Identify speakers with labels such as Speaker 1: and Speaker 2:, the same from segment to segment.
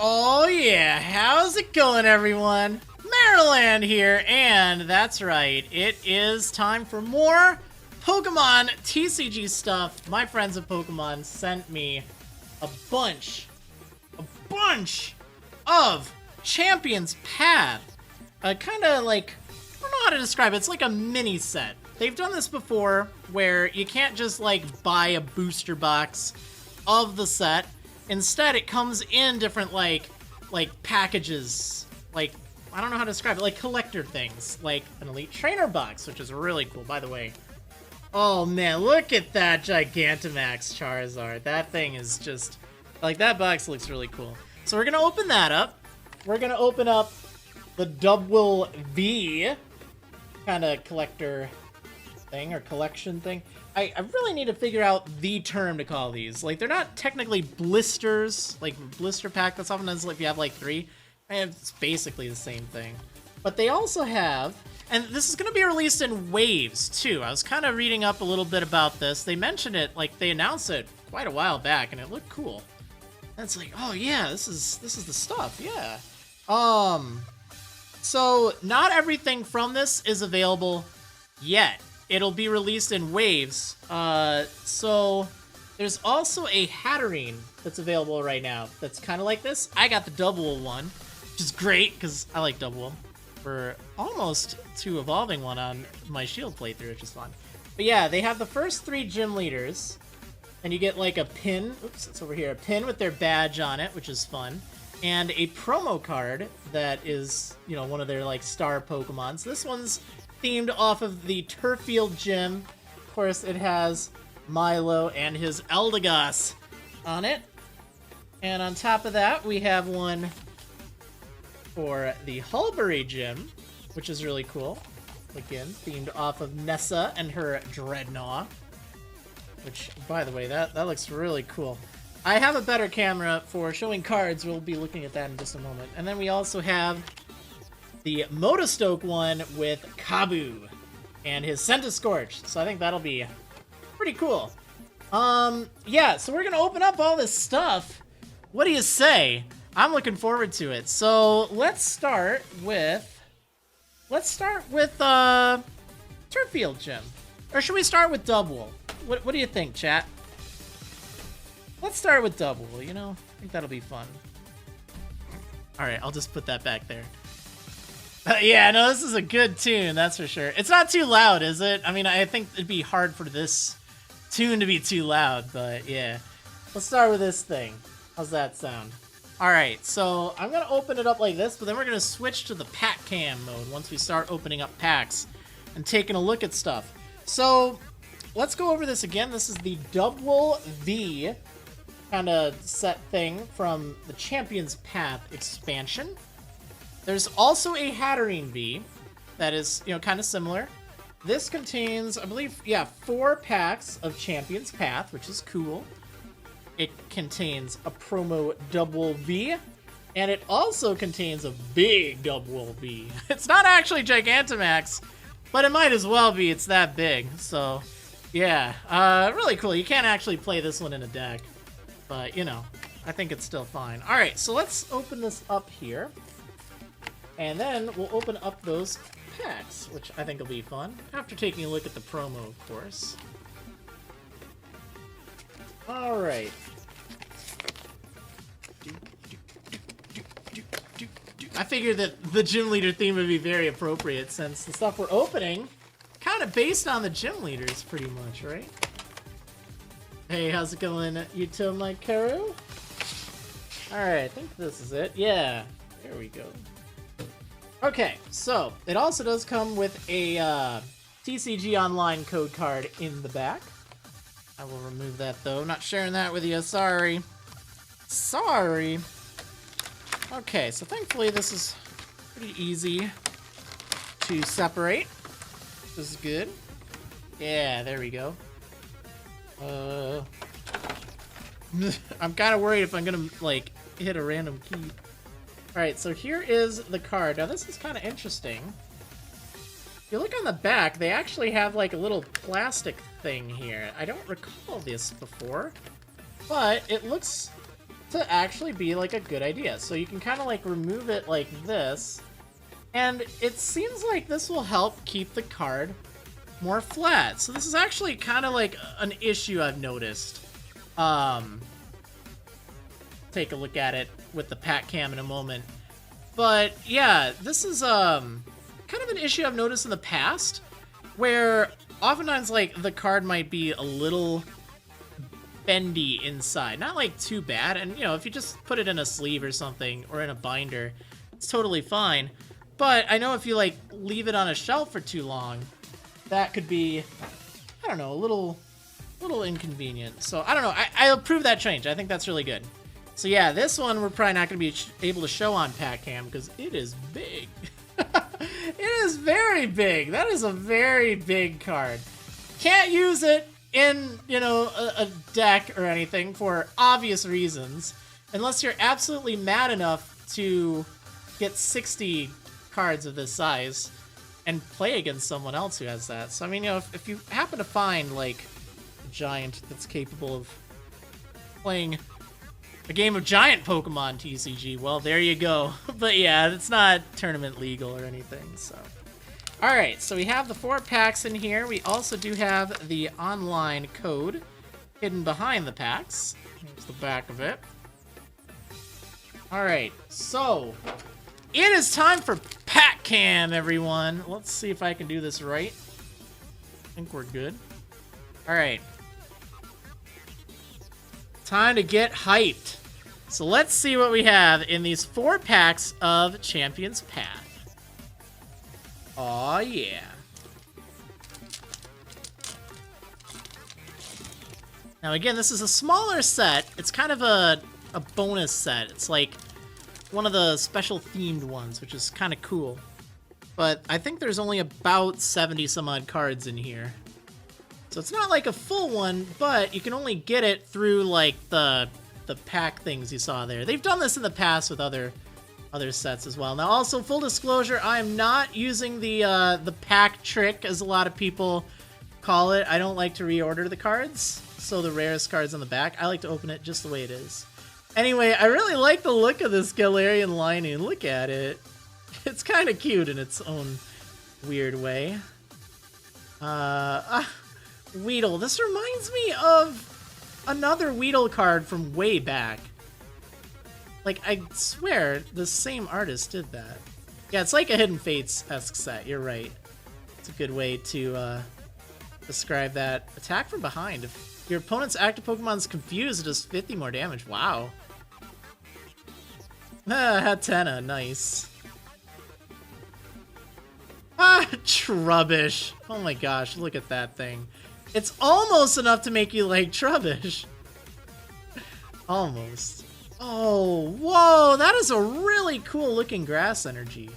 Speaker 1: Oh yeah, how's it going everyone? Marriland here, and that's right, it is time for more Pokemon TCG stuff. My friends at Pokemon sent me a bunch of Champions Path. Kinda like, I don't know how to describe it, it's like a mini set. They've done this before, where you can't just like buy a booster box of the set. Instead, it comes in different, like packages, like, I don't know how to describe it, like collector things, like an Elite Trainer box, which is really cool, by the way. Oh man, look at that Gigantamax Charizard. That thing is just, like, that box looks really cool. So we're gonna open that up. We're gonna open up the Dubwool V kind of collector thing, or collection thing. I really need to figure out the term to call these. Like, they're not technically blisters, like blister pack. That's often if you have like 3. It's basically the same thing. But they also have, and this is going to be released in waves too. I was kind of reading up a little bit about this. They mentioned it, like they announced it quite a while back, and it looked cool. And it's like, oh yeah, this is the stuff, yeah. So not everything from this is available yet. It'll be released in waves. So there's also a Hatterene that's available right now that's kind of like this. I got the Dubwool one, which is great because I like Dubwool. We're almost to evolving one on my Shield playthrough, which is fun. But yeah, they have the first 3 gym leaders, and you get like a pin. Oops, it's over here. A pin with their badge on it, which is fun. And a promo card that is, you know, one of their like star Pokemons. So this one's themed off of the Turffield gym. Of course, it has Milo and his Eldegoss on it. And on top of that, we have one for the Hullbury gym, which is really cool. Again, themed off of Nessa and her Dreadnought. Which, by the way, that looks really cool. I have a better camera for showing cards. We'll be looking at that in just a moment. And then we also have the Motostoke one with Kabu and his Scorch. So I think that'll be pretty cool. Yeah, so we're gonna open up all this stuff. What do you say? I'm looking forward to it. So let's start with Turffield Gym. Or should we start with Dubwool? What do you think, chat? Let's start with Dubwool, you know? I think that'll be fun. Alright, I'll just put that back there. Yeah, no, this is a good tune, that's for sure. It's not too loud, is it? I mean, I think it'd be hard for this tune to be too loud, but yeah. Let's start with this thing. How's that sound? Alright, so I'm going to open it up like this, but then we're going to switch to the pack cam mode once we start opening up packs and taking a look at stuff. So, let's go over this again. This is the Dubwool V kind of set thing from the Champions Path expansion. There's also a Hatterene V that is, you know, kind of similar. This contains, I believe, yeah, 4 packs of Champions Path, which is cool. It contains a promo Dubwool V, and it also contains a big Dubwool V. It's not actually Gigantamax, but it might as well be. It's that big. So, yeah, really cool. You can't actually play this one in a deck, but, you know, I think it's still fine. All right, so let's open this up here. And then we'll open up those packs, which I think will be fun, after taking a look at the promo, of course. Alright. I figured that the gym leader theme would be very appropriate, since the stuff we're opening kind of based on the gym leaders, pretty much, right? Hey, how's it going, Yuto my Karu? Alright, I think this is it. Yeah, there we go. Okay, so it also does come with a TCG Online code card in the back. I will remove that though. Not sharing that with you. Sorry. Sorry. Okay, so thankfully this is pretty easy to separate. This is good. Yeah, there we go. I'm kind of worried if I'm gonna like hit a random key. Alright, so here is the card. Now this is kind of interesting. If you look on the back, they actually have like a little plastic thing here. I don't recall this before, but it looks to actually be like a good idea. So you can kind of like remove it like this, and it seems like this will help keep the card more flat. So this is actually kind of like an issue I've noticed. Take a look at it with the pack cam in a moment. But yeah, this is kind of an issue I've noticed in the past, where oftentimes like the card might be a little bendy inside. Not like too bad, and you know, if you just put it in a sleeve or something, or in a binder, it's totally fine. But I know if you like leave it on a shelf for too long, that could be, I don't know, a little inconvenient. So I don't know, I approve that change. I think that's really good. So yeah, this one we're probably not going to be able to show on pack cam because it is big. It is very big. That is a very big card. Can't use it in, you know, a deck or anything for obvious reasons, unless you're absolutely mad enough to get 60 cards of this size and play against someone else who has that. So I mean, you know, if you happen to find like a giant that's capable of playing a game of giant Pokemon TCG, well, there you go. But yeah, it's not tournament legal or anything, so. Alright, so we have the 4 packs in here. We also do have the online code hidden behind the packs. Here's the back of it. Alright, so it is time for pack cam, everyone. Let's see if I can do this right. I think we're good. Alright. Time to get hyped. So let's see what we have in these 4 packs of Champion's Path. Aw, yeah. Now again, this is a smaller set. It's kind of a bonus set. It's like one of the special themed ones, which is kind of cool. But I think there's only about 70 some odd cards in here. So it's not like a full one, but you can only get it through like the pack things you saw there. They've done this in the past with other sets as well. Now also, full disclosure, I am not using the pack trick, as a lot of people call it. I don't like to reorder the cards, so the rarest cards on the back. I like to open it just the way it is. Anyway, I really like the look of this Galarian lining. Look at it. It's kind of cute in its own weird way. Weedle. This reminds me of another Weedle card from way back. Like, I swear the same artist did that. Yeah, it's like a Hidden Fates-esque set. You're right. It's a good way to describe that. Attack from behind. If your opponent's active Pokemon is confused, it does 50 more damage. Wow. Hatena. Nice. Trubbish. Oh my gosh, look at that thing. It's almost enough to make you like Trubbish. Almost. Oh, whoa, that is a really cool looking grass energy.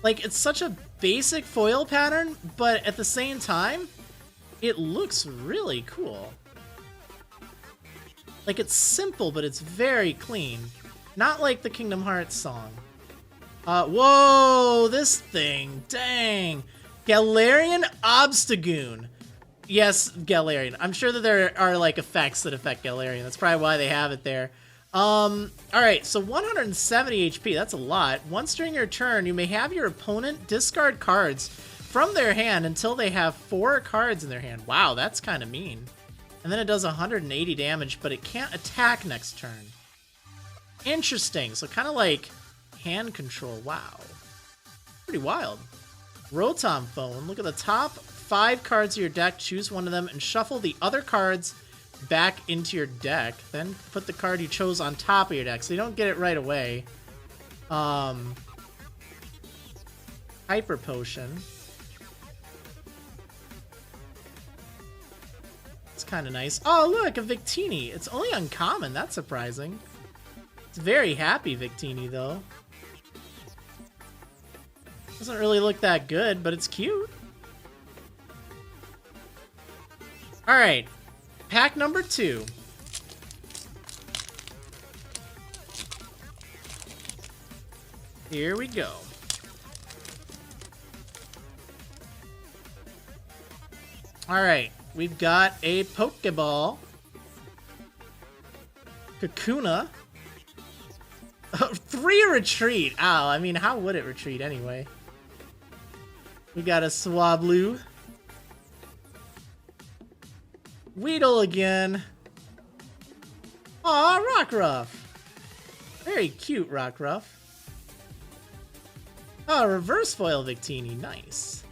Speaker 1: Like, it's such a basic foil pattern, but at the same time, it looks really cool. Like, it's simple, but it's very clean. Not like the Kingdom Hearts song. Whoa, this thing, dang. Galarian Obstagoon. Yes, Galarian. I'm sure that there are, like, effects that affect Galarian. That's probably why they have it there. Alright, so 170 HP, that's a lot. Once during your turn, you may have your opponent discard cards from their hand until they have 4 cards in their hand. Wow, that's kind of mean. And then it does 180 damage, but it can't attack next turn. Interesting, so kind of like hand control. Wow. Pretty wild. Rotom Phone, look at the top 5 cards of your deck, choose one of them, and shuffle the other cards back into your deck. Then put the card you chose on top of your deck, so you don't get it right away. Hyper Potion. It's kind of nice. Oh, look, a Victini. It's only uncommon. That's surprising. It's very happy Victini, though. Doesn't really look that good, but it's cute. Alright. Pack number 2. Here we go. Alright, we've got a Pokeball. Kakuna. 3 retreat. Oh, I mean, how would it retreat anyway? We got a Swablu. Weedle again. Aw, Rockruff. Very cute, Rockruff. Oh, reverse foil Victini. Nice.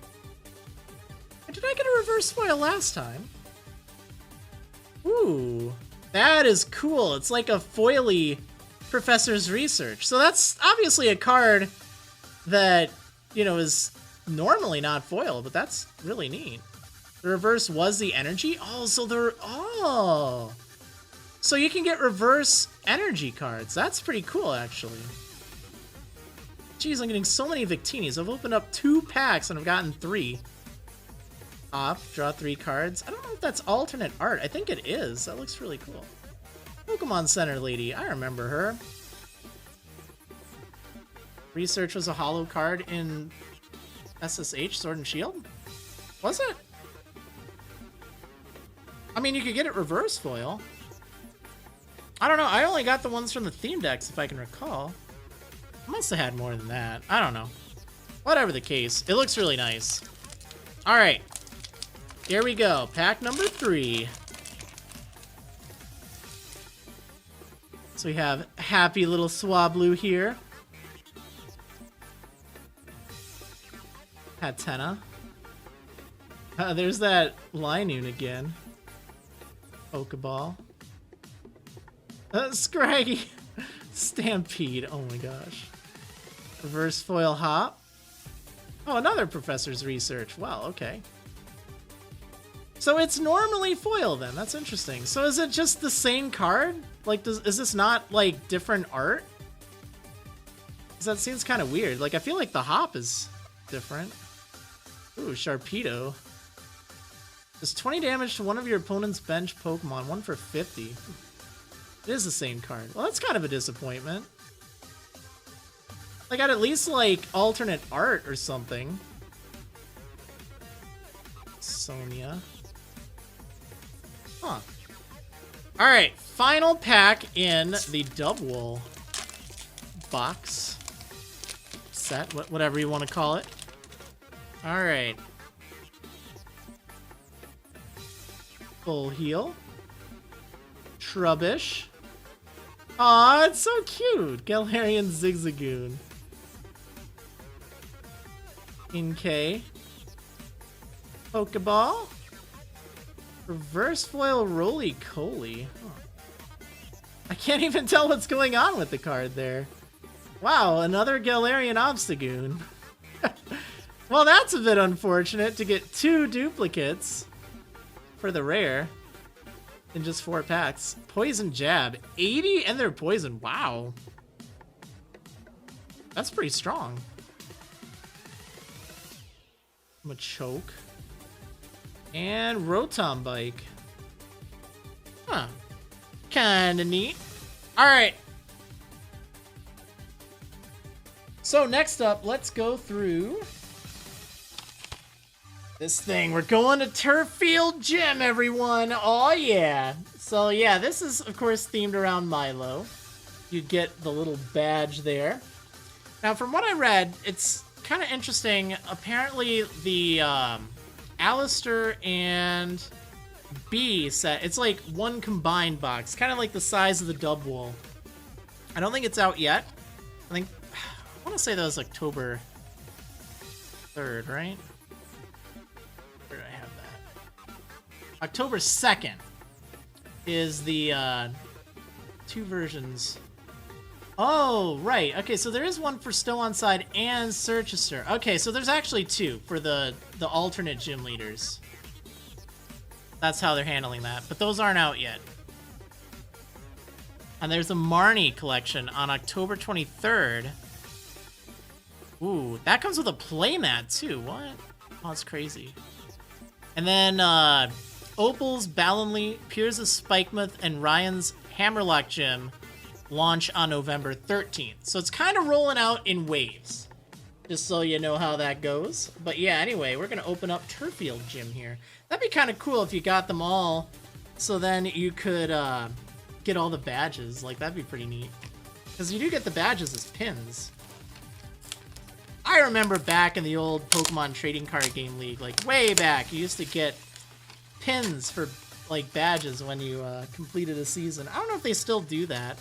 Speaker 1: Did I get a reverse foil last time? Ooh, that is cool. It's like a foily Professor's Research. So that's obviously a card that, you know, is normally not foil, but that's really neat. The reverse was the energy? Oh, so they're... Oh! So you can get reverse energy cards. That's pretty cool, actually. Jeez, I'm getting so many Victinis. I've opened up 2 packs and I've gotten 3. Off, draw 3 cards. I don't know if that's alternate art. I think it is. That looks really cool. Pokemon Center lady. I remember her. Research was a holo card in SSH, Sword and Shield? Was it? I mean, you could get it reverse foil. I don't know. I only got the ones from the theme decks, if I can recall. I must have had more than that. I don't know. Whatever the case, it looks really nice. All right. Here we go. Pack number 3. So we have happy little Swablu here. Hatena. There's that Linoon again. Pokeball. Scraggy. Stampede. Oh my gosh. Reverse foil Hop. Oh, another Professor's Research. Wow, okay. So it's normally foil then. That's interesting. So is it just the same card? Like, is this not, like, different art? Because that seems kind of weird. Like, I feel like the Hop is different. Ooh, Sharpedo. Does 20 damage to one of your opponent's bench Pokemon. 1 for 50. It is the same card. Well, that's kind of a disappointment. I got at least, like, alternate art or something. Sonia. Huh. Alright, final pack in the Dubwool box. Set, whatever you want to call it. Alright. Full heal. Trubbish. Aw, it's so cute. Galarian Zigzagoon. Inkay. Pokeball. Reverse foil Roly-Coly. Huh. I can't even tell what's going on with the card there. Wow, another Galarian Obstagoon. Well, that's a bit unfortunate to get 2 duplicates for the rare in just 4 packs. Poison Jab. 80 and they're poison. Wow. That's pretty strong. Machoke. And Rotom Bike. Huh. Kinda neat. Alright. So next up, let's go through this thing. We're going to Turffield Gym, everyone. Oh yeah. So yeah, this is of course themed around Milo. You get the little badge there. Now from what I read, it's kind of interesting. Apparently the Alistair and B set, it's like one combined box, kind of like the size of the Dubwool. I don't think it's out yet. I want to say that was October 3rd, right? Where did I have that? October 2nd is the 2 versions. Oh, right. Okay, so there is one for Stow on Side and Searchester. Okay, so there's actually 2 for the alternate gym leaders. That's how they're handling that. But those aren't out yet. And there's a Marnie collection on October 23rd. Ooh, that comes with a playmat too. What? Oh, that's crazy. And then Opal's Ballinley, Piers' Spikemuth, and Ryan's Hammerlock Gym launch on November 13th. So it's kind of rolling out in waves, just so you know how that goes. But yeah, anyway, we're going to open up Turffield Gym here. That'd be kind of cool if you got them all, so then you could get all the badges. Like, that'd be pretty neat. Because you do get the badges as pins. I remember back in the old Pokemon Trading Card Game League, like, way back, you used to get pins for, like, badges when you completed a season. I don't know if they still do that.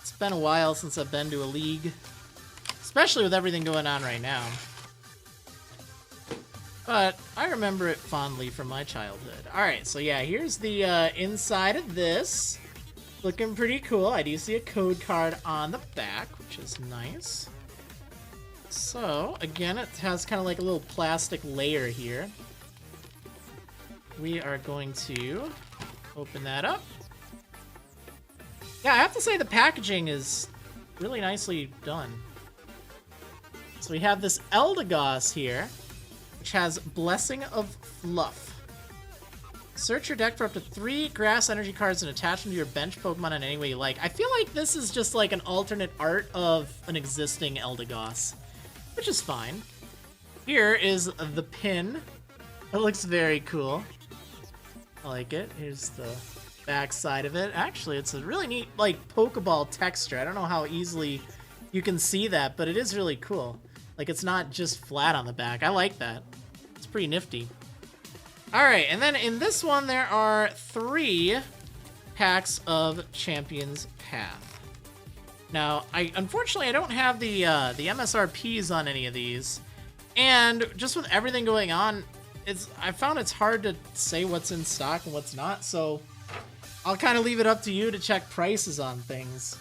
Speaker 1: It's been a while since I've been to a league. Especially with everything going on right now. But I remember it fondly from my childhood. Alright, so yeah, here's the inside of this. Looking pretty cool. I do see a code card on the back, which is nice. So, again, it has kind of like a little plastic layer here. We are going to open that up. Yeah, I have to say the packaging is really nicely done. So we have this Eldegoss here, which has Blessing of Fluff. Search your deck for up to 3 grass energy cards and attach them to your bench Pokemon in any way you like. I feel like this is just like an alternate art of an existing Eldegoss, which is fine. Here is the pin. It looks very cool. I like it. Here's the back side of it. Actually, it's a really neat, like, Pokeball texture. I don't know how easily you can see that, but it is really cool. Like, it's not just flat on the back. I like that. It's pretty nifty. Alright, and then in this one, there are 3 packs of Champions Path. Now, unfortunately, I don't have the MSRPs on any of these. And just with everything going on, I found it's hard to say what's in stock and what's not, so I'll kind of leave it up to you to check prices on things.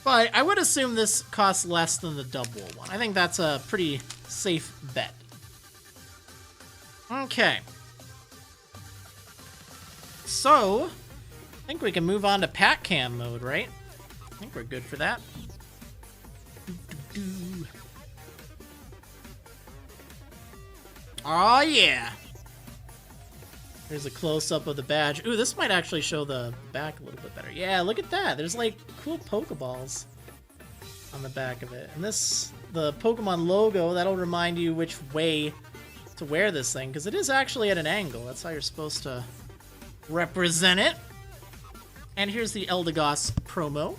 Speaker 1: But I would assume this costs less than the Dubwool one. I think that's a pretty safe bet. Okay. So, I think we can move on to pack cam mode, right? I think we're good for that. Oh yeah! There's a close-up of the badge. Ooh, this might actually show the back a little bit better. Yeah, look at that. There's, like, cool Pokeballs on the back of it. And the Pokemon logo, that'll remind you which way to wear this thing, because it is actually at an angle. That's how you're supposed to represent it. And here's the Eldegoss promo.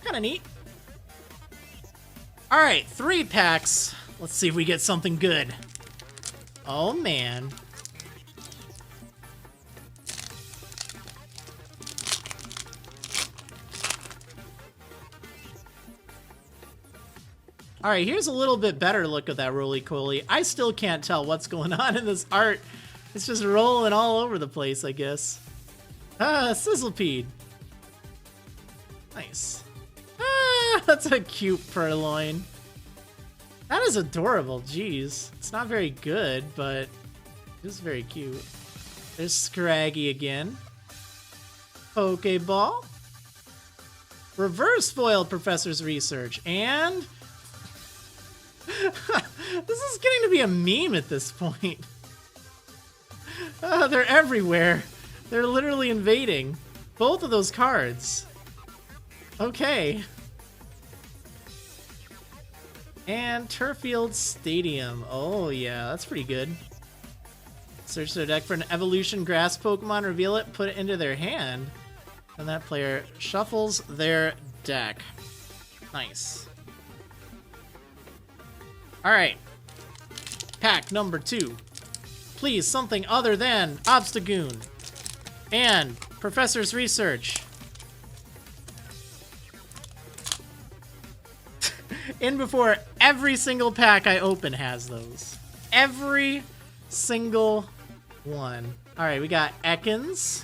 Speaker 1: Kind of neat. Alright, 3 packs. Let's see if we get something good. Oh, man. Alright, here's a little bit better look at that roly-poly. I still can't tell what's going on in this art. It's just rolling all over the place, I guess. Ah, Sizzlepede. Nice. Ah, that's a cute Purloin. That is adorable, jeez. It's not very good, but it is very cute. There's Scraggy again. Pokeball. Reverse foiled Professor's Research, and... this is getting to be a meme at this point. They're everywhere. They're literally invading both of those cards. Okay. And Turffield Stadium. Oh yeah, that's pretty good. Search their deck for an evolution grass Pokemon, reveal it, put it into their hand, and that player shuffles their deck. Nice. Alright. Pack number 2. Please, something other than Obstagoon and Professor's Research. In before every single pack I open has those. Every single one. Alright, we got Ekans.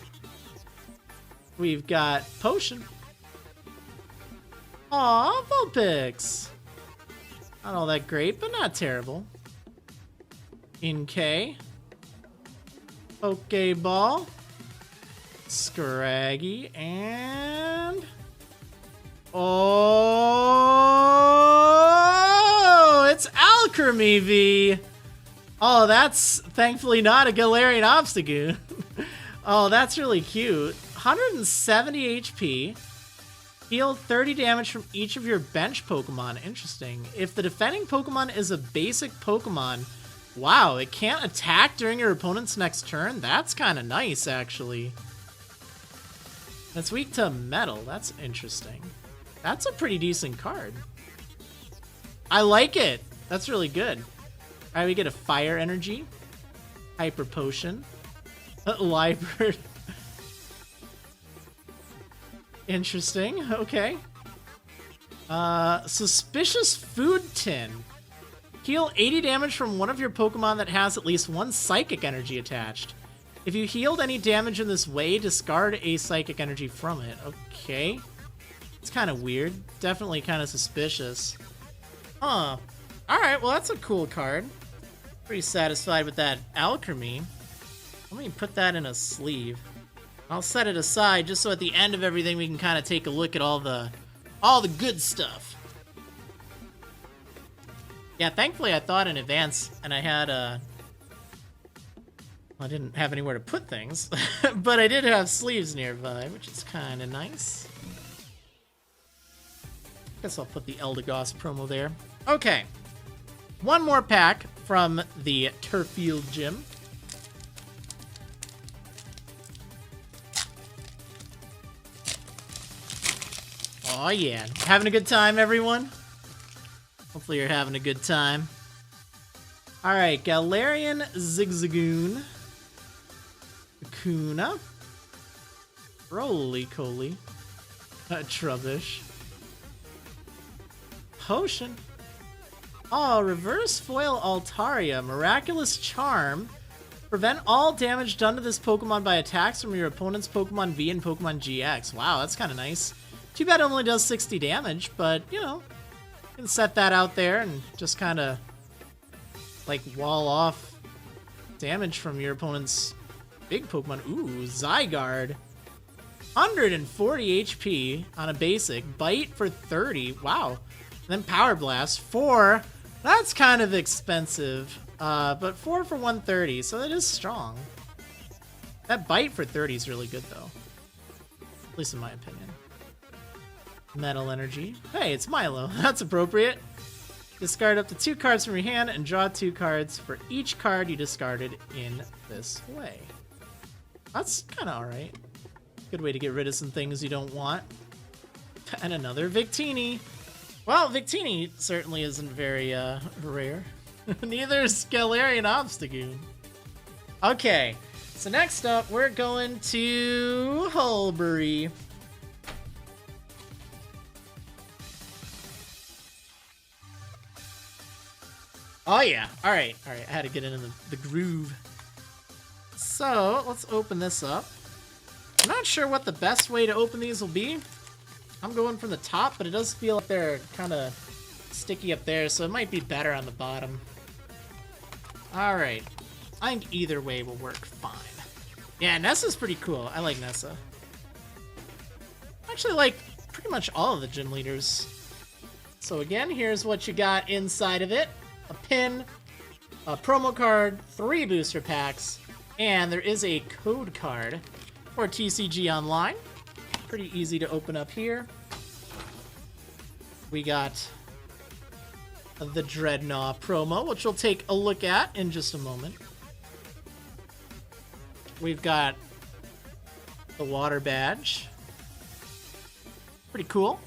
Speaker 1: We've got Potion. Aw, Vulpix. Not all that great, but not terrible. Inkay. Pokeball. Scraggy. And... oh, it's Alchemy V. Oh, that's thankfully not a Galarian Obstagoon. Oh, that's really cute. 170 HP. Heal 30 damage from each of your bench Pokemon. Interesting. If the defending Pokemon is a basic Pokemon, Wow, it can't attack during your opponent's next turn? That's kind of nice, actually. That's weak to metal. That's interesting. That's a pretty decent card. I like it. That's really good. All right, we get a fire energy. Hyper potion. Liebird. Interesting. Okay. Suspicious food tin. Heal 80 damage from one of your Pokemon that has at least one psychic energy attached. If you healed any damage in this way, discard a psychic energy from it. Okay. It's kind of weird. Definitely kind of suspicious. Huh. Alright, well that's a cool card. Pretty satisfied with that alchemy. Let me put that in a sleeve. I'll set it aside just so at the end of everything we can kind of take a look at all the good stuff. Yeah, thankfully I thought in advance and I had I didn't have anywhere to put things, but I did have sleeves nearby, which is kind of nice. Guess I'll put the Eldegoss promo there. Okay. One more pack from the Turffield gym. Oh yeah, having a good time, everyone? Hopefully you're having a good time. Alright, Galarian Zigzagoon. Kuna. Roly-Coly. Trubbish. Potion. Oh, Reverse Foil Altaria. Miraculous Charm. Prevent all damage done to this Pokemon by attacks from your opponent's Pokemon V and Pokemon GX. Wow, that's kind of nice. Too bad it only does 60 damage, but, you know, you can set that out there and just kind of, like, wall off damage from your opponent's big Pokemon. Ooh, Zygarde. 140 HP on a basic. Bite for 30. Wow. And then Power Blast. 4. That's kind of expensive. But 4 for 130, so that is strong. That Bite for 30 is really good, though. At least in my opinion. Metal Energy. Hey, it's Milo. That's appropriate. Discard up to 2 cards from your hand and draw 2 cards for each card you discarded in this way. That's kind of alright. Good way to get rid of some things you don't want. And another Victini. Well, Victini certainly isn't very rare. Neither is Galarian Obstagoon. Okay, so next up we're going to Hullbury. Oh yeah, alright, I had to get into the groove. So, let's open this up. I'm not sure what the best way to open these will be. I'm going from the top, but it does feel like they're kind of sticky up there, so it might be better on the bottom. Alright, I think either way will work fine. Yeah, Nessa's pretty cool. I like Nessa. I actually like pretty much all of the gym leaders. So again, here's what you got inside of it. A pin, a promo card, 3 booster packs, and there is a code card for TCG Online. Pretty easy to open up here. We got the Dreadnought promo, which we'll take a look at in just a moment. We've got the Water Badge. Pretty cool.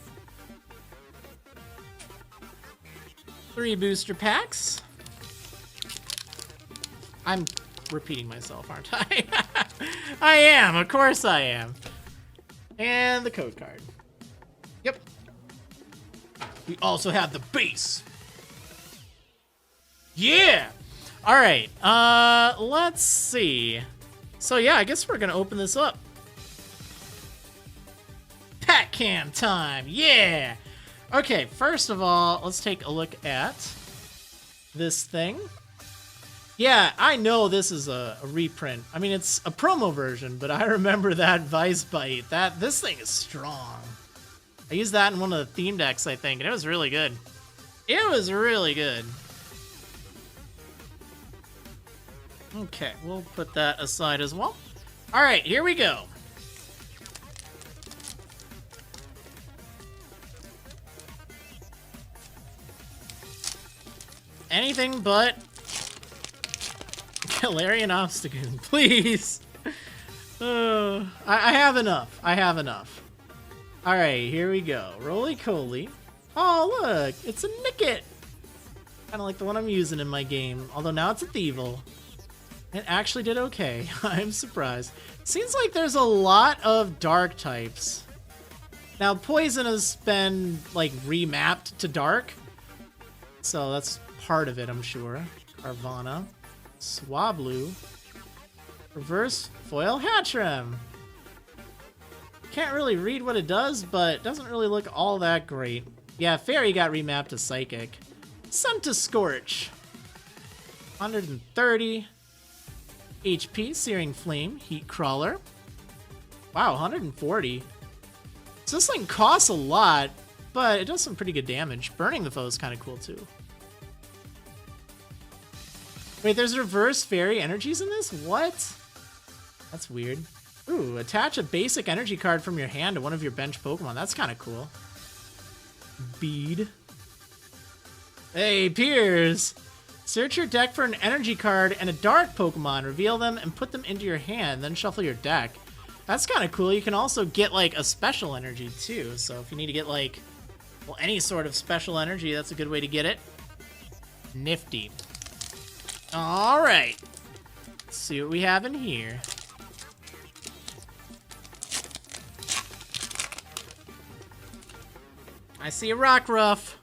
Speaker 1: 3 booster packs. I'm repeating myself, aren't I? I am, of course I am. And the code card. Yep. We also have the base. Yeah! Alright, let's see. So yeah, I guess we're gonna open this up. Pack cam time, yeah! Okay, first of all, let's take a look at this thing. Yeah, I know this is a reprint. I mean, it's a promo version, but I remember that Vice Bite. This thing is strong. I used that in one of the theme decks, I think, and it was really good. It was really good. Okay, we'll put that aside as well. All right, here we go. Anything but Hilarion Obstagoon, please. I have enough. I have enough. Alright, here we go. Roly-Coly. Oh, look. It's a Nickit. Kind of like the one I'm using in my game. Although now it's a Thievul. It actually did okay. I'm surprised. Seems like there's a lot of dark types. Now, Poison has been, like, remapped to dark. So that's part of it, I'm sure. Carvana. Swablu. Reverse Foil Hatchram. Can't really read what it does, but it doesn't really look all that great. Yeah, Fairy got remapped to Psychic. Scorch. 130 HP, Searing Flame, Heat Crawler. Wow, 140. So this thing costs a lot, but it does some pretty good damage. Burning the foe is kind of cool too. Wait, there's reverse fairy energies in this? What? That's weird. Ooh, attach a basic energy card from your hand to one of your bench Pokemon. That's kind of cool. Bead. Hey, Piers! Search your deck for an energy card and a dark Pokemon. Reveal them and put them into your hand, then shuffle your deck. That's kind of cool. You can also get, like, a special energy, too. So if you need to get, like, well, any sort of special energy, that's a good way to get it. Nifty. Alright. Let's see what we have in here. I see a Rockruff.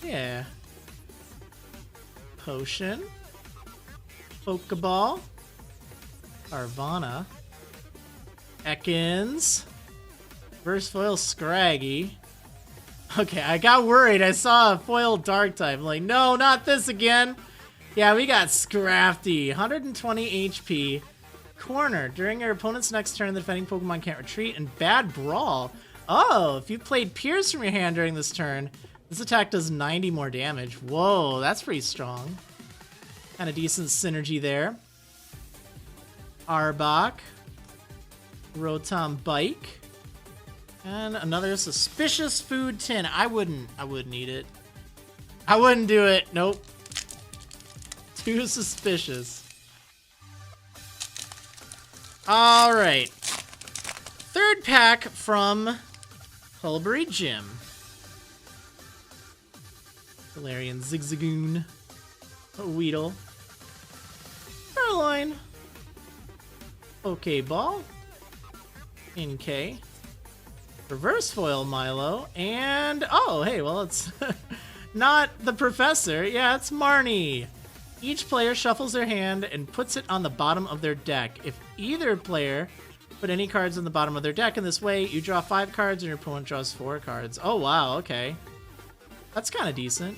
Speaker 1: Yeah. Potion. Pokeball. Carvana. Ekans. Reverse Foil Scraggy. Okay, I got worried. I saw a foil dark type. I'm like, no, not this again. Yeah, we got Scrafty. 120 HP. Corner. During your opponent's next turn, the defending Pokemon can't retreat. And Bad Brawl. Oh, if you played Pierce from your hand during this turn, this attack does 90 more damage. Whoa, that's pretty strong. Kind of decent synergy there. Arbok. Rotom Bike. And another Suspicious Food Tin. I wouldn't eat it. I wouldn't do it. Nope. Too suspicious. Alright. Third pack from Hullbury Gym. Galarian Zigzagoon. A Weedle. Caroline. Pokeball. NK. Reverse Foil Milo. And, oh, hey, well, it's not the Professor. Yeah, it's Marnie. Each player shuffles their hand and puts it on the bottom of their deck. If either player put any cards on the bottom of their deck in this way, you draw 5 cards and your opponent draws 4 cards. Oh, wow, okay. That's kind of decent.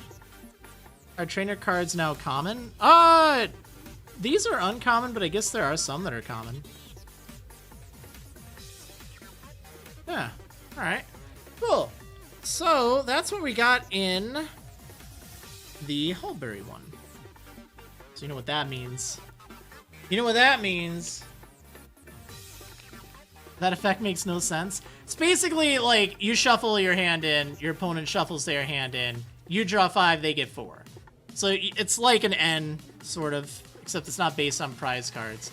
Speaker 1: Are trainer cards now common? These are uncommon, but I guess there are some that are common. Yeah, alright. Cool. So, that's what we got in the Hullbury one. So you know what that means. You know what that means. That effect makes no sense. It's basically like you shuffle your hand in, your opponent shuffles their hand in, you draw 5, they get 4. So it's like an N, sort of, except it's not based on prize cards.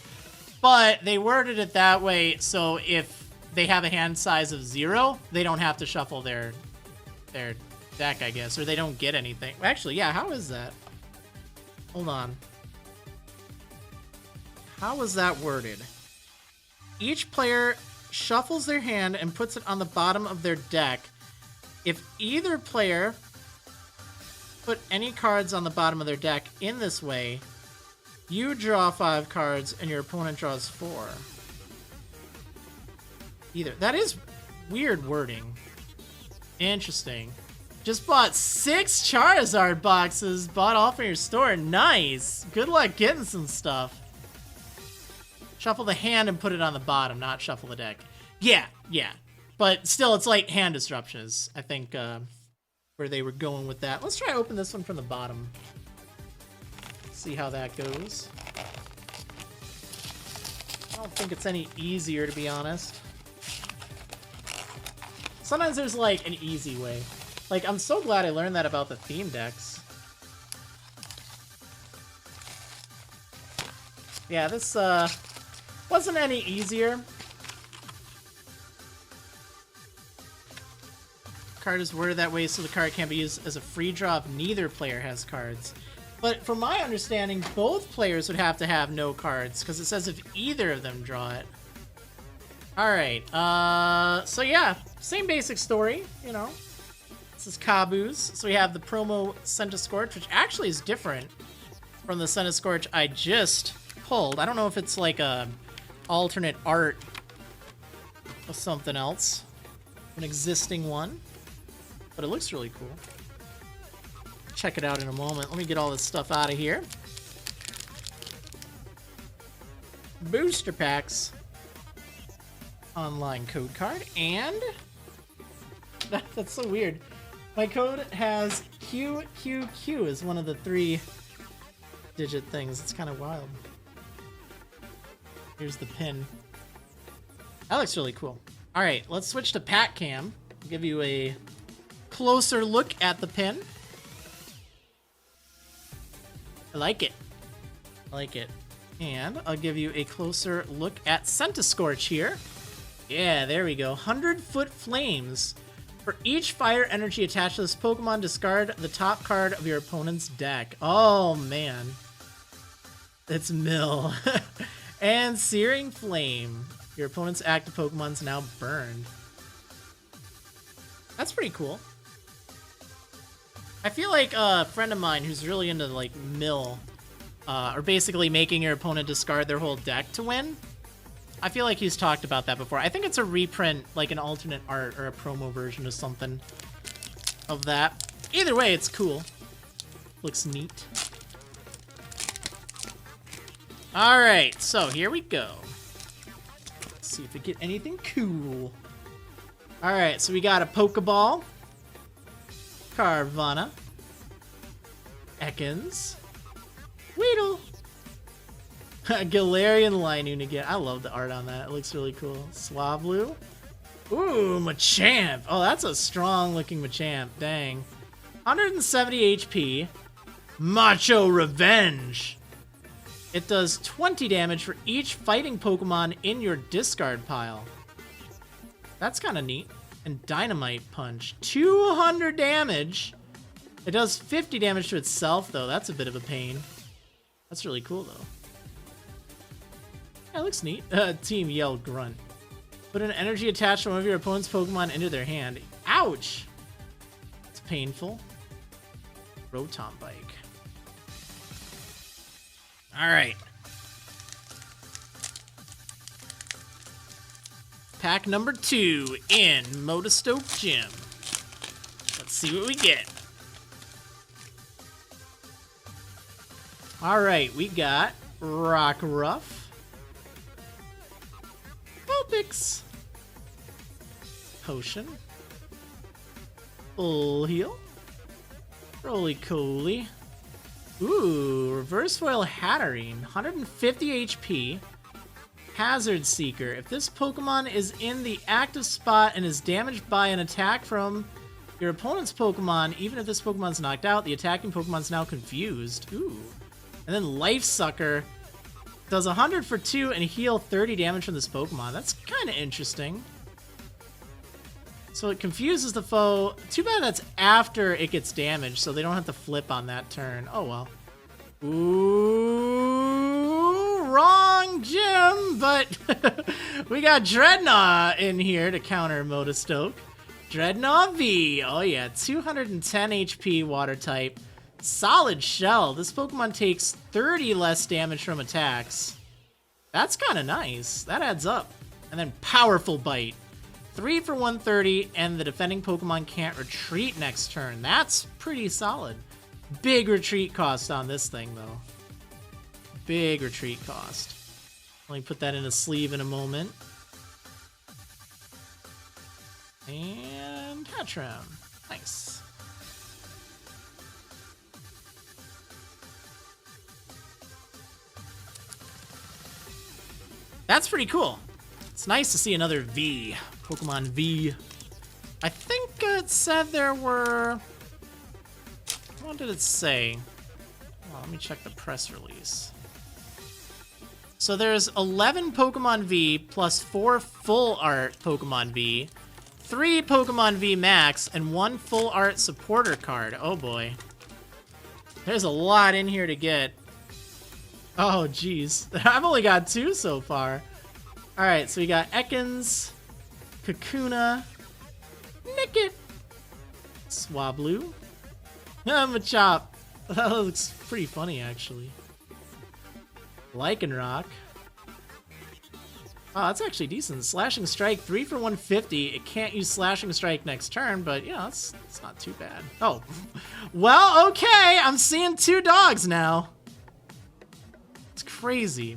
Speaker 1: But they worded it that way so if they have a hand size of 0, they don't have to shuffle their deck, I guess, or they don't get anything. Actually, yeah, how is that? Hold on. How was that worded? Each player shuffles their hand and puts it on the bottom of their deck. If either player put any cards on the bottom of their deck in this way, you draw 5 cards and your opponent draws 4. Either. That is weird wording. Interesting. Just bought 6 Charizard boxes. Bought all from your store. Nice. Good luck getting some stuff. Shuffle the hand and put it on the bottom, not shuffle the deck. Yeah. But still, it's like hand disruption is, I think, where they were going with that. Let's try to open this one from the bottom. See how that goes. I don't think it's any easier, to be honest. Sometimes there's, like, an easy way. Like, I'm so glad I learned that about the theme decks. Yeah, this wasn't any easier. Card is worded that way so the card can't be used as a free draw if neither player has cards. But from my understanding, both players would have to have no cards, because it says if either of them draw it. Alright, so yeah, same basic story, you know. This is Kabu's. So we have the promo Centiskorch, which actually is different from the Centiskorch I just pulled. I don't know if it's like a alternate art of something else, an existing one, but it looks really cool. Check it out in a moment. Let me get all this stuff out of here. Booster packs. Online code card. And... that's so weird. My code has QQQ as one of the 3-digit things. It's kind of wild. Here's the pin. That looks really cool. Alright, let's switch to Pack Cam. I'll give you a closer look at the pin. I like it. I like it. And I'll give you a closer look at Centiskorch here. Yeah, there we go. 100-foot flames. For each fire energy attached to this Pokemon, discard the top card of your opponent's deck. Oh, man. It's Mill. And Searing Flame. Your opponent's active Pokemon's now burned. That's pretty cool. I feel like a friend of mine who's really into, like, Mill, or basically making your opponent discard their whole deck to win. I feel like he's talked about that before. I think it's a reprint, like an alternate art or a promo version or something of that. Either way, it's cool. Looks neat. Alright, so here we go. Let's see if we get anything cool. Alright, so we got a Pokeball. Carvana. Ekans. Weedle. Galarian Linoon again. I love the art on that. It looks really cool. Swablu. Ooh, Machamp. Oh, that's a strong looking Machamp. Dang. 170 HP. Macho Revenge. It does 20 damage for each fighting Pokemon in your discard pile. That's kind of neat. And Dynamite Punch. 200 damage. It does 50 damage to itself, though. That's a bit of a pain. That's really cool, though. Yeah, it looks neat. Team Yell Grunt. Put an energy attached to one of your opponent's Pokemon into their hand. Ouch! It's painful. Rotom Bike. Alright. Pack number 2 in Motostoke Gym. Let's see what we get. Alright, we got Rockruff. Vulpix. Potion. Full Heal. Roly-Coly. Ooh, Reverse Foil Hatterene. 150 HP. Hazard Seeker. If this Pokemon is in the active spot and is damaged by an attack from your opponent's Pokemon, even if this Pokemon's knocked out, the attacking Pokemon's now confused. Ooh. And then Life Sucker does 100 for 2 and heal 30 damage from this Pokemon. That's kind of interesting. So it confuses the foe. Too bad that's after it gets damaged, so they don't have to flip on that turn. Oh well. Ooh, wrong gym, but we got Dreadnought in here to counter Motostoke. Dreadnought V. Oh yeah, 210 HP water type. Solid Shell. This Pokemon takes 30 less damage from attacks. That's kind of nice. That adds up. And then Powerful Bite. 3 for 130, and the defending Pokemon can't retreat next turn. That's pretty solid. Big retreat cost on this thing, though. Big retreat cost. Let me put that in a sleeve in a moment. And Hatchram. Nice. That's pretty cool. It's nice to see another V. Pokemon V. I think it said there were... What did it say? Oh, let me check the press release. So there's 11 Pokemon V plus 4 full art Pokemon V, 3 Pokemon V Max, and 1 full art supporter card. Oh boy. There's a lot in here to get. Oh geez. I've only got 2 so far. Alright, so we got Ekans, Kakuna, Nickit, Swablu, Machop. That looks pretty funny actually. Lycanroc. Oh, that's actually decent. Slashing Strike, 3 for 150. It can't use Slashing Strike next turn, but, you know, it's not too bad. Oh. Well, okay. I'm seeing 2 dogs now. It's crazy.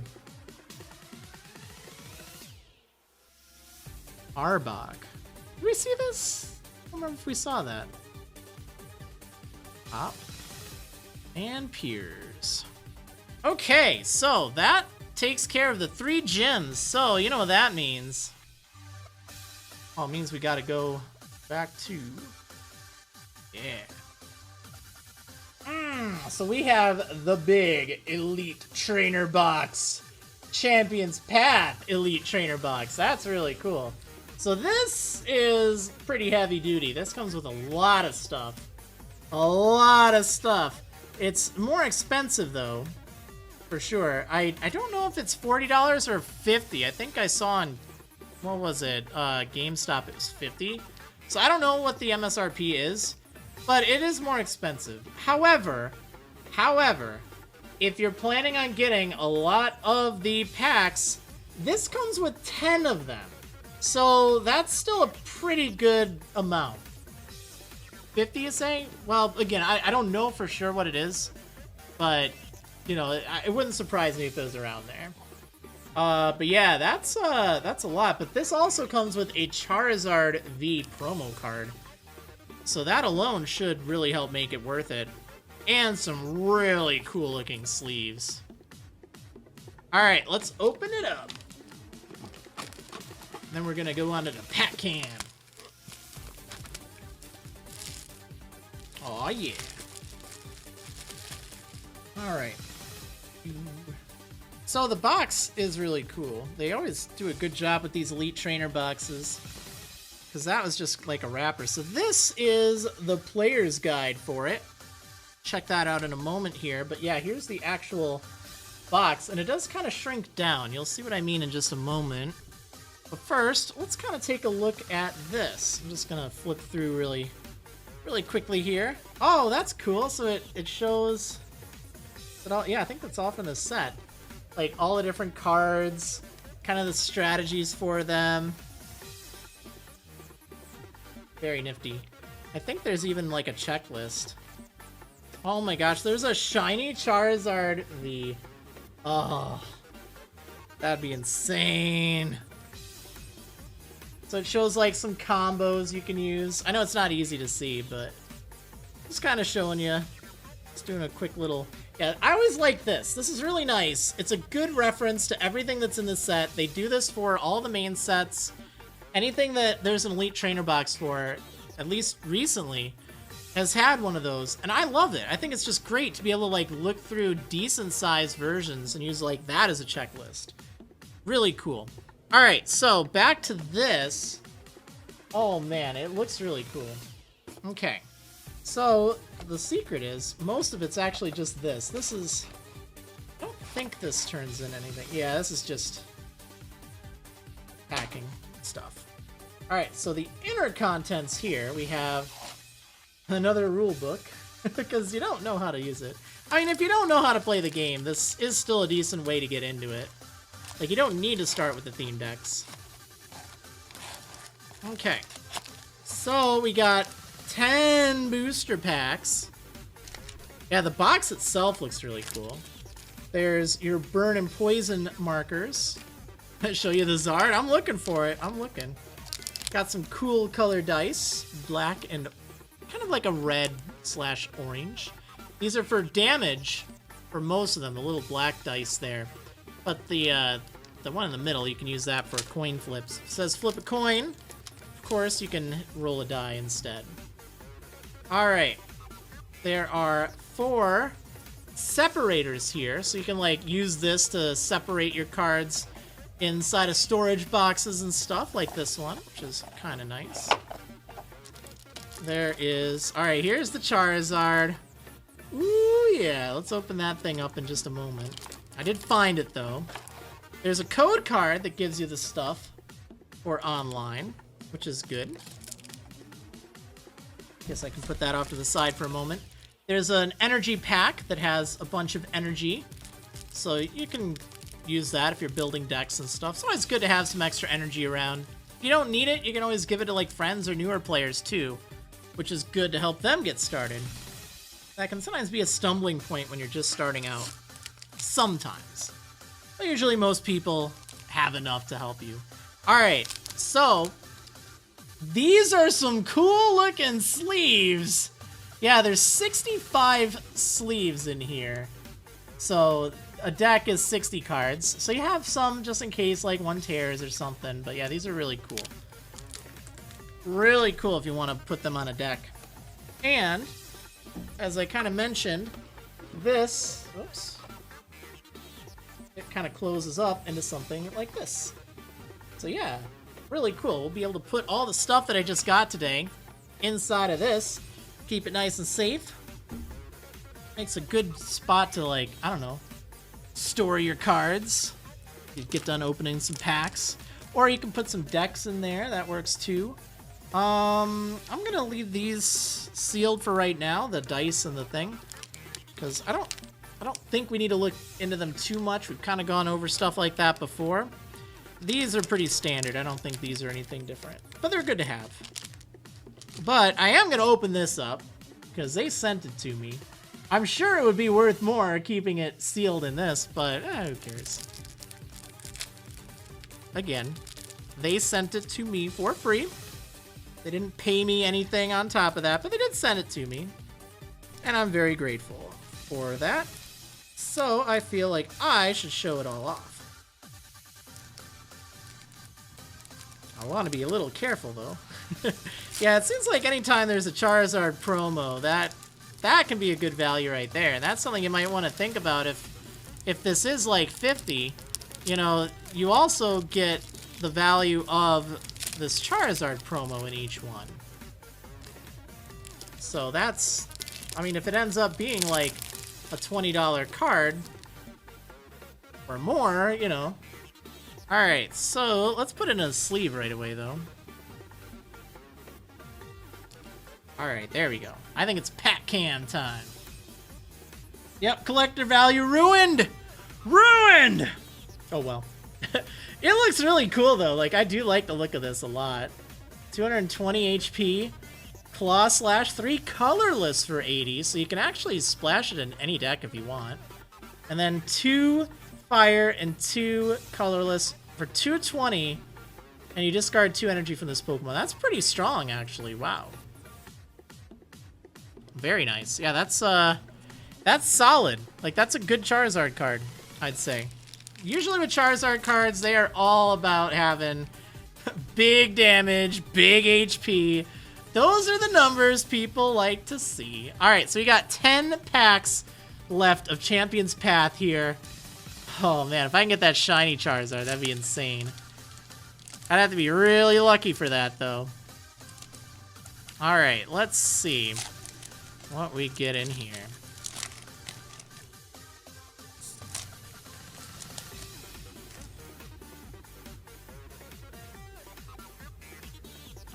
Speaker 1: Arbok. Did we see this? I don't remember if we saw that. Pop. And Piers. Okay, so that takes care of the 3 gyms. So, you know what that means. Oh, it means we gotta go back to... Yeah. So we have the big Elite Trainer Box. Champion's Path Elite Trainer Box. That's really cool. So this is pretty heavy duty. This comes with a lot of stuff. A lot of stuff. It's more expensive, though. For sure. I don't know if it's $40 or $50. I think I saw on, what was it, GameStop it was $50. So I don't know what the MSRP is, but it is more expensive. However, if you're planning on getting a lot of the packs, this comes with 10 of them. So that's still a pretty good amount. 50, you say? Well, again, I don't know for sure what it is, but... You know, it wouldn't surprise me if it was around there. But yeah, that's a lot. But this also comes with a Charizard V promo card. So that alone should really help make it worth it. And some really cool looking sleeves. Alright, let's open it up. Then we're gonna go on to the pack cam. Aw, yeah. Alright. So the box is really cool. They always do a good job with these Elite Trainer boxes. Because that was just like a wrapper. So this is the player's guide for it. Check that out in a moment here. But yeah, here's the actual box. And it does kind of shrink down. You'll see what I mean in just a moment. But first, let's kind of take a look at this. I'm just going to flip through really quickly here. Oh, that's cool. So it shows... yeah, I think that's all from the set. Like, all the different cards, kind of the strategies for them. Very nifty. I think there's even, like, a checklist. Oh my gosh, there's a shiny Charizard V. Oh, that'd be insane. So it shows, like, some combos you can use. I know it's not easy to see, but just kind of showing you. Just doing a quick little... Yeah, I always like this. This is really nice. It's a good reference to everything that's in the set. They do this for all the main sets. Anything that there's an Elite Trainer box for, at least recently, has had one of those. And I love it. I think it's just great to be able to, like, look through decent-sized versions and use, like, that as a checklist. Really cool. Alright, so back to this. Oh, man, it looks really cool. Okay. So, the secret is, most of it's actually just this. This is... I don't think this turns in anything. Yeah, this is just... packing stuff. Alright, so the inner contents here, we have another rule book, because you don't know how to use it. I mean, if you don't know how to play the game, this is still a decent way to get into it. Like, you don't need to start with the theme decks. Okay. So, we got 10 booster packs. Yeah, the box itself looks really cool. There's your burn and poison markers. I'll show you the Zard. I'm looking for it. I'm looking. Got some cool color dice. Black and kind of like a red/orange. These are for damage for most of them, the little black dice there. But the one in the middle, you can use that for coin flips. It says flip a coin. Of course, you can roll a die instead. Alright. There are 4 separators here, so you can like use this to separate your cards inside of storage boxes and stuff like this one, which is kind of nice. There is... Alright, here's the Charizard. Ooh, yeah. Let's open that thing up in just a moment. I did find it, though. There's a code card that gives you the stuff for online, which is good. Guess I can put that off to the side for a moment. There's an energy pack that has a bunch of energy, so you can use that if you're building decks and stuff. It's always good to have some extra energy around. If you don't need it, you can always give it to like friends or newer players too, which is good to help them get started. That can sometimes be a stumbling point when you're just starting out. Sometimes. But usually most people have enough to help you. Alright, so these are some cool looking sleeves. Yeah, there's 65 sleeves in here. So a deck is 60 cards. So you have some just in case like one tears or something. But yeah, these are really cool. Really cool if you want to put them on a deck. And as I kind of mentioned, this, oops, it kind of closes up into something like this. So yeah, really cool. We'll be able to put all the stuff that I just got today inside of this. Keep it nice and safe. Makes a good spot to, like, I don't know, store your cards. You get done opening some packs. Or you can put some decks in there. That works too. I'm gonna leave these sealed for right now, the dice and the thing, because I don't think we need to look into them too much. We've kind of gone over stuff like that before. These are pretty standard. I don't think these are anything different, but they're good to have. But I am gonna open this up because they sent it to me. I'm sure it would be worth more keeping it sealed in this, but who cares? Again, they sent it to me for free. They didn't pay me anything on top of that, but they did send it to me. And I'm very grateful for that. So I feel like I should show it all off. I want to be a little careful, though. Yeah, it seems like anytime there's a Charizard promo, that can be a good value right there. And that's something you might want to think about if this is like 50, you know, you also get the value of this Charizard promo in each one. So that's, I mean, if it ends up being like a $20 card or more, you know. Alright, so let's put it in a sleeve right away, though. Alright, there we go. I think it's pack cam time. Yep, collector value ruined! Ruined! Oh well. It looks really cool, though. Like, I do like the look of this a lot. 220 HP. Claw Slash 3 colorless for 80, so you can actually splash it in any deck if you want. And then 2 fire and 2 colorless for 220, and you discard 2 energy from this Pokemon. That's pretty strong, actually. Wow. Very nice. Yeah, that's solid. Like, that's a good Charizard card, I'd say. Usually with Charizard cards, they are all about having big damage, big HP. Those are the numbers people like to see. Alright, so we got 10 packs left of Champion's Path here. Oh man, if I can get that shiny Charizard, that'd be insane. I'd have to be really lucky for that, though. Alright, let's see what we get in here.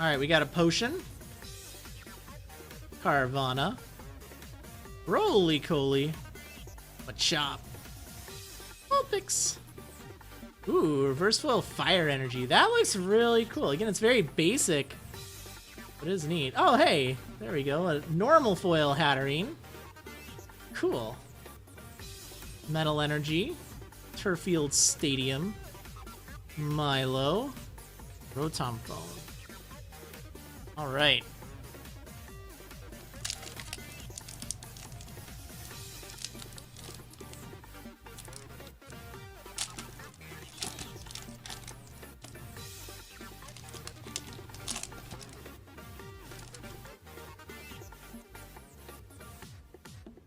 Speaker 1: Alright, we got a potion. Carvana. Roly-Coly. Machop. Vulpix. Ooh, reverse foil fire energy. That looks really cool. Again, it's very basic, but it is neat. Oh, hey, there we go. A normal foil Hatterene. Cool. Metal energy. Turffield Stadium. Milo. Rotom Phone. All right.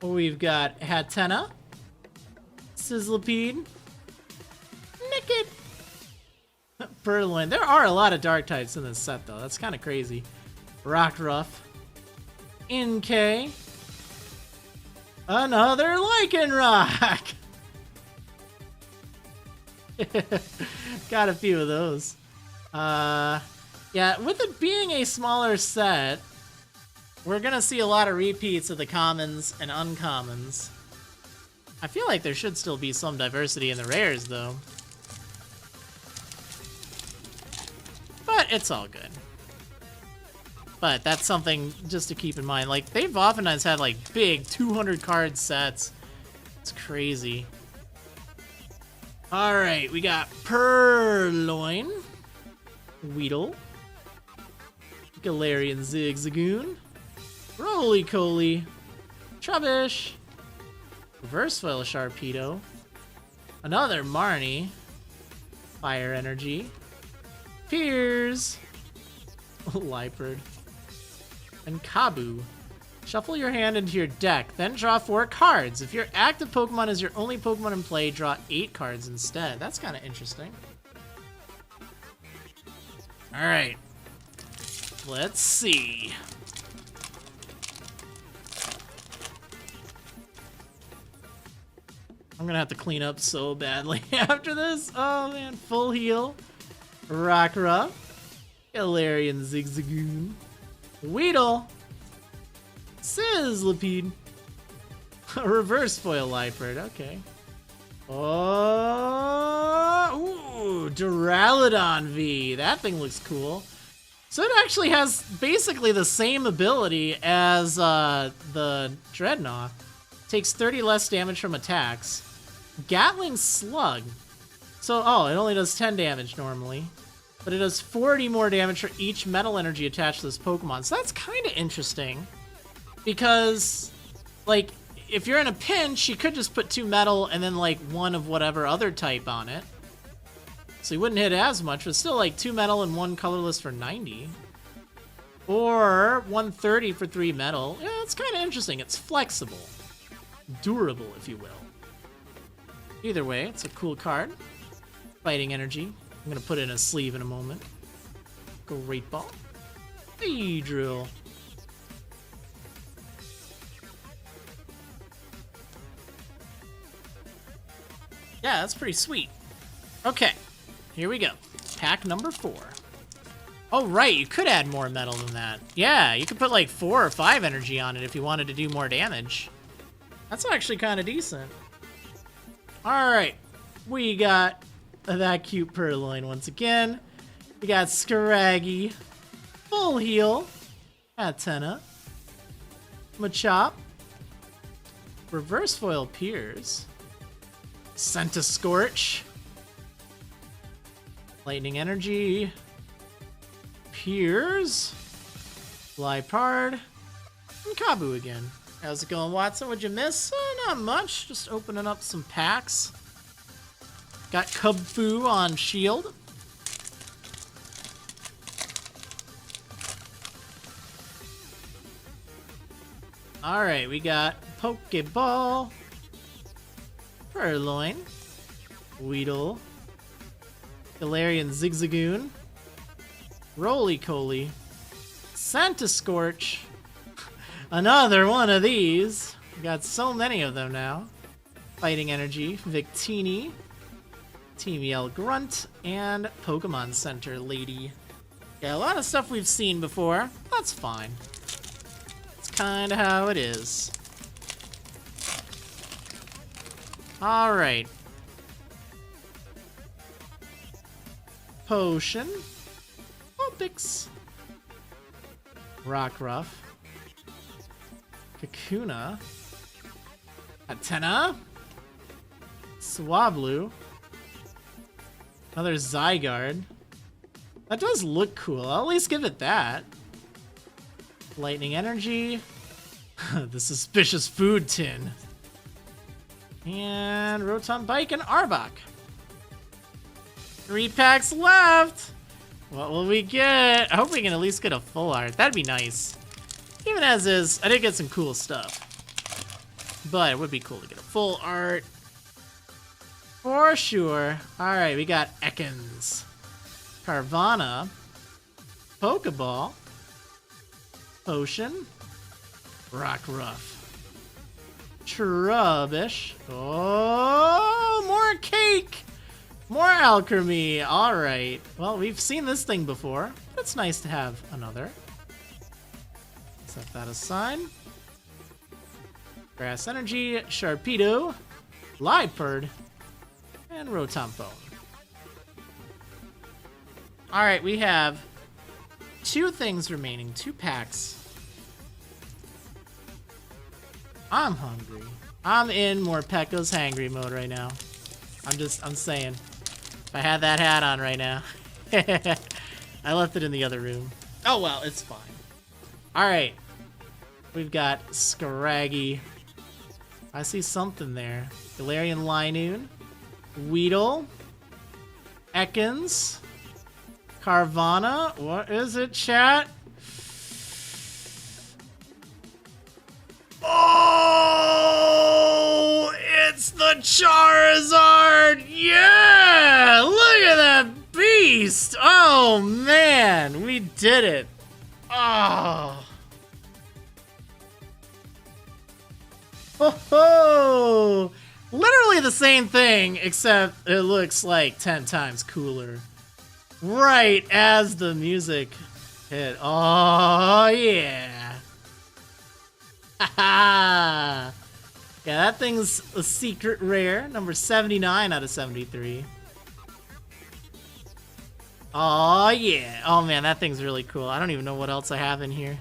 Speaker 1: We've got Hatena, Sizzlipede, Naked, Purloin. There are a lot of dark types in this set, though. That's kind of crazy. Rockruff, Inkay, another Lycanroc. Got a few of those. Yeah, with it being a smaller set, we're gonna see a lot of repeats of the commons and uncommons. I feel like there should still be some diversity in the rares, though. But it's all good. But that's something just to keep in mind. Like, they've oftentimes had, like, big 200 card sets. It's crazy. Alright, we got Purloin, Weedle, Galarian Zigzagoon, Roly-Coly, Trubbish, Reverse Foil Sharpedo, another Marnie, Fire Energy, Piers, Liepard, and Kabu. Shuffle your hand into your deck, then draw 4 cards. If your active Pokemon is your only Pokemon in play, draw 8 cards instead. That's kind of interesting. Alright. Let's see. I'm gonna have to clean up so badly after this. Oh man, full heal. Rockruff. Galarian Zigzagoon. Weedle. Sizzlipede. Reverse Foil Liepard, okay. Oh, ooh, Duraludon V. That thing looks cool. So it actually has basically the same ability as the Dreadnought. Takes 30 less damage from attacks. Gatling Slug. So, oh, it only does 10 damage normally. But it does 40 more damage for each metal energy attached to this Pokemon. So that's kind of interesting. Because, like, if you're in a pinch, you could just put 2 metal and then, like, 1 of whatever other type on it. So you wouldn't hit as much, but still, like, 2 metal and 1 colorless for 90. Or 130 for 3 metal. Yeah, it's kind of interesting. It's flexible. Durable, if you will. Either way, it's a cool card. Fighting Energy. I'm going to put it in a sleeve in a moment. Great Ball. Beedrill. Yeah, that's pretty sweet. Okay, here we go. Pack number 4. Oh, right, you could add more metal than that. Yeah, you could put like 4 or 5 energy on it if you wanted to do more damage. That's actually kind of decent. Alright, we got that cute Purloin once again. We got Scraggy, Full Heal, Hatena, Machop, Reverse Foil Piers, Scorch, Lightning Energy, Piers, Liepard, and Kabu again. How's it going, Watson? What'd you miss? Not much. Just opening up some packs. Got Kubfu on Shield. Alright, we got Pokeball, Purloin, Weedle, Galarian Zigzagoon, Roly-Coly, Scorch, another one of these. We got so many of them now. Fighting Energy, Victini, Team Yell Grunt, and Pokemon Center Lady. Yeah, a lot of stuff we've seen before. That's fine. It's kind of how it is. Alright. Potion. Vulpix. Rockruff. Kakuna. Hatena. Swablu. Another Zygarde. That does look cool. I'll at least give it that. Lightning Energy. The Suspicious Food Tin. And Rotom Bike and Arbok. 3 packs left! What will we get? I hope we can at least get a full art. That'd be nice. Even as is, I did get some cool stuff. but it would be cool to get a full art. For sure. Alright, we got Ekans, Carvana, Pokeball, Potion, Rockruff, Trubbish. Oh, more cake! More alchemy. Alright. Well, we've seen this thing before. It's nice to have another. Set that aside. Grass Energy, Sharpedo, Liepard, and Rotompo. Alright, we have 2 things remaining. 2 packs. I'm hungry. I'm in Morpeko's hangry mode right now. I'm saying. If I had that hat on right now. I left it in the other room. Oh well, it's fine. Alright. We've got Scraggy. I see something there. Galarian Linoon. Weedle. Ekans. Carvana. What is it, chat? Oh! It's the Charizard! Yeah! Look at that beast! Oh, man! We did it! Oh! Oh! Literally the same thing, except it looks like 10 times cooler. Right as the music hit. Oh, yeah. Haha. Yeah, that thing's a secret rare. Number 79 out of 73. Oh, yeah. Oh, man, that thing's really cool. I don't even know what else I have in here.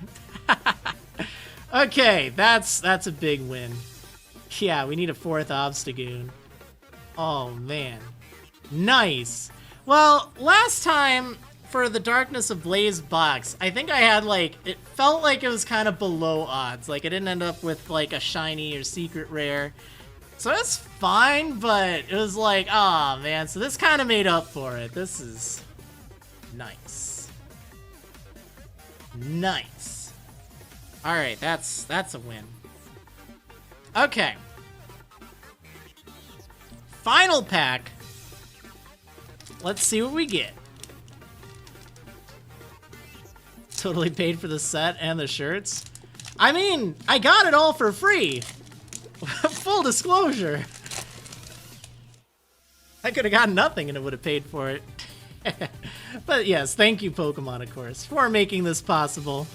Speaker 1: Okay, that's a big win. Yeah, we need a 4th Obstagoon. Oh, man. Nice. Well, last time for the Darkness Ablaze box, I think I had, like, it felt like it was kind of below odds. Like, I didn't end up with, like, a shiny or secret rare. So it's fine, but it was like, oh man, so this kind of made up for it. This is nice. Nice. Alright, that's a win. Okay. Final pack. Let's see what we get. Totally paid for the set and the shirts. I mean, I got it all for free. Full disclosure. I could have gotten nothing and it would have paid for it. But yes, thank you, Pokemon, of course, for making this possible.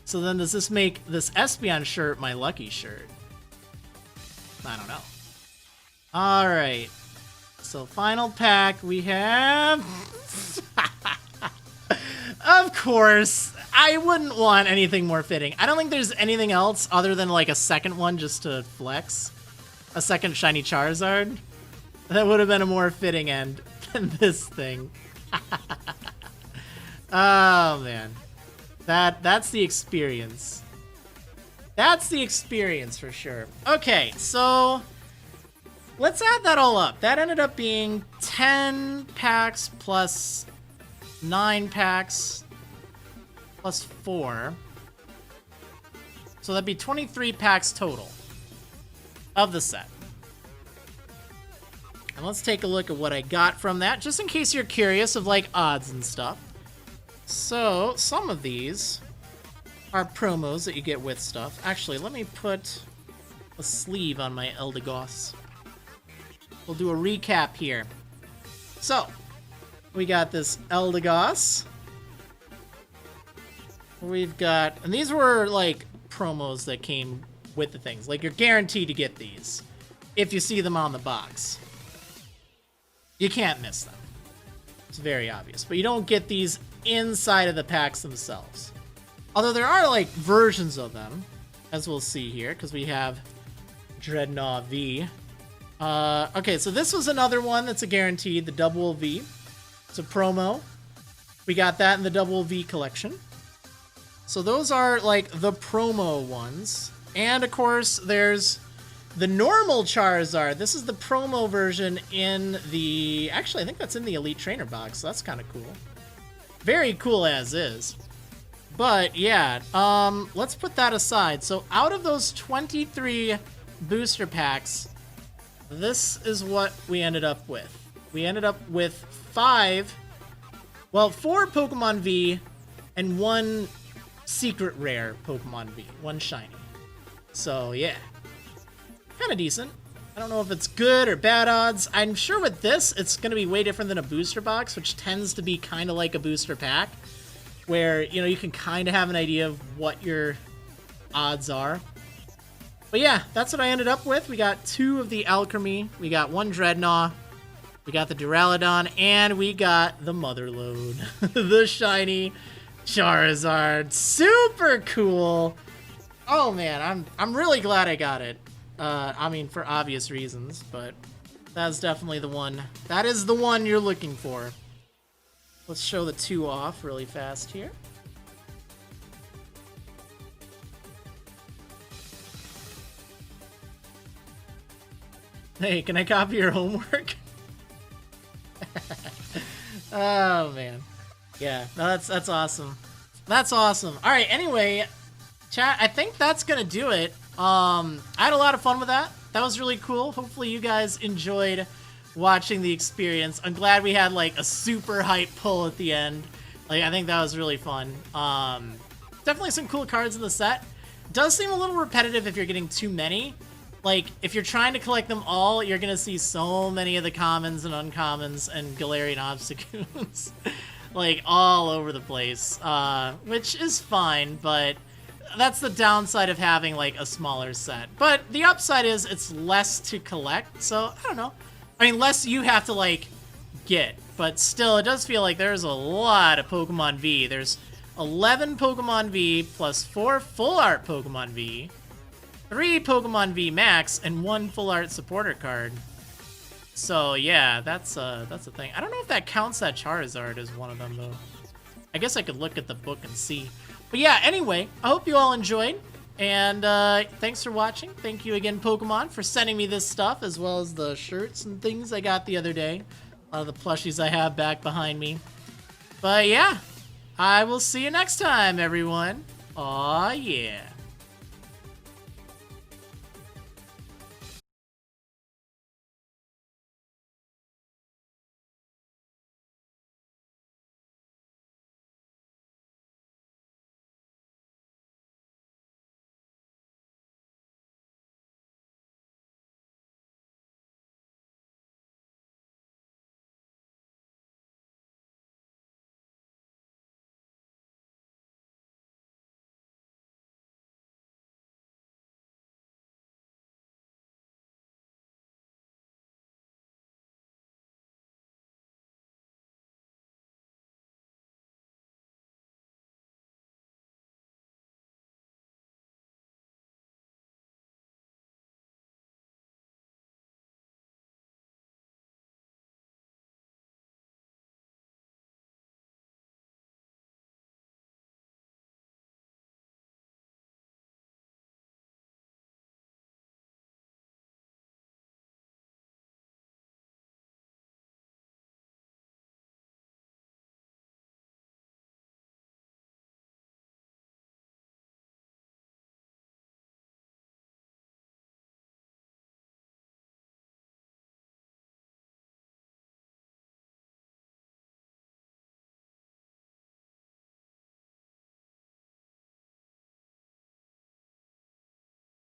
Speaker 1: So then does this make this Espeon shirt my lucky shirt? I don't know. Alright. So final pack, we have... Of course, I wouldn't want anything more fitting. I don't think there's anything else other than like a second one just to flex. A second shiny Charizard. That would have been a more fitting end than this thing. Oh man. That's the experience. That's the experience for sure. Okay, so let's add that all up. That ended up being 10 packs plus 9 packs plus 4. So that'd be 23 packs total of the set. And let's take a look at what I got from that, just in case you're curious of like odds and stuff. So some of these are promos that you get with stuff. Actually, let me put a sleeve on my Eldegoss. We'll do a recap here. So we got this Eldegoss. We've got, and these were like promos that came with the things. Like you're guaranteed to get these if you see them on the box. You can't miss them. It's very obvious. But you don't get these inside of the packs themselves. Although there are like versions of them, as we'll see here, because we have Dreadnought V. Okay, so this was another one that's a guaranteed, the Dubwool V. It's a promo. We got that in the Dubwool V collection. So those are like the promo ones. And of course, there's the normal Charizard. This is the promo version in the... Actually, I think that's in the Elite Trainer box, so that's kind of cool. Very cool as is. But yeah, let's put that aside. So out of those 23 booster packs, this is what we ended up with. We ended up with 4 Pokemon V and 1 secret rare Pokemon V, 1 shiny. So yeah, kind of decent. I don't know if it's good or bad odds. I'm sure with this, it's going to be way different than a booster box, which tends to be kind of like a booster pack, where, you know, you can kind of have an idea of what your odds are. But yeah, that's what I ended up with. We got 2 of the Alchemy, we got 1 Dreadnought, we got the Duraludon, and we got the Motherlode, the shiny Charizard. Super cool. Oh man, I'm really glad I got it. I mean, for obvious reasons, but that's definitely the one. That is the one you're looking for. Let's show the 2 off really fast here. Hey, can I copy your homework? Oh man. Yeah, no, that's awesome. That's awesome. All right, anyway, chat, I think that's gonna do it. I had a lot of fun with that. That was really cool. Hopefully you guys enjoyed watching the experience. I'm glad we had like a super hype pull at the end. Like, I think that was really fun. Definitely some cool cards in the set. Does seem a little repetitive if you're getting too many. Like, if you're trying to collect them all, you're gonna see so many of the commons and uncommons and Galarian Obstagoons like all over the place, which is fine, but that's the downside of having like a smaller set. But the upside is it's less to collect, so I don't know. I mean, less you have to like get, but still it does feel like there's a lot of Pokemon V. There's 11 Pokemon V plus 4 full art Pokemon V, 3 Pokemon V Max, and 1 full art supporter card. So yeah, that's the thing. I don't know if that counts that Charizard as one of them though. I guess I could look at the book and see. But yeah, anyway, I hope you all enjoyed, and thanks for watching. Thank you again, Pokemon, for sending me this stuff, as well as the shirts and things I got the other day. A lot of the plushies I have back behind me. But yeah, I will see you next time, everyone. Aw, yeah.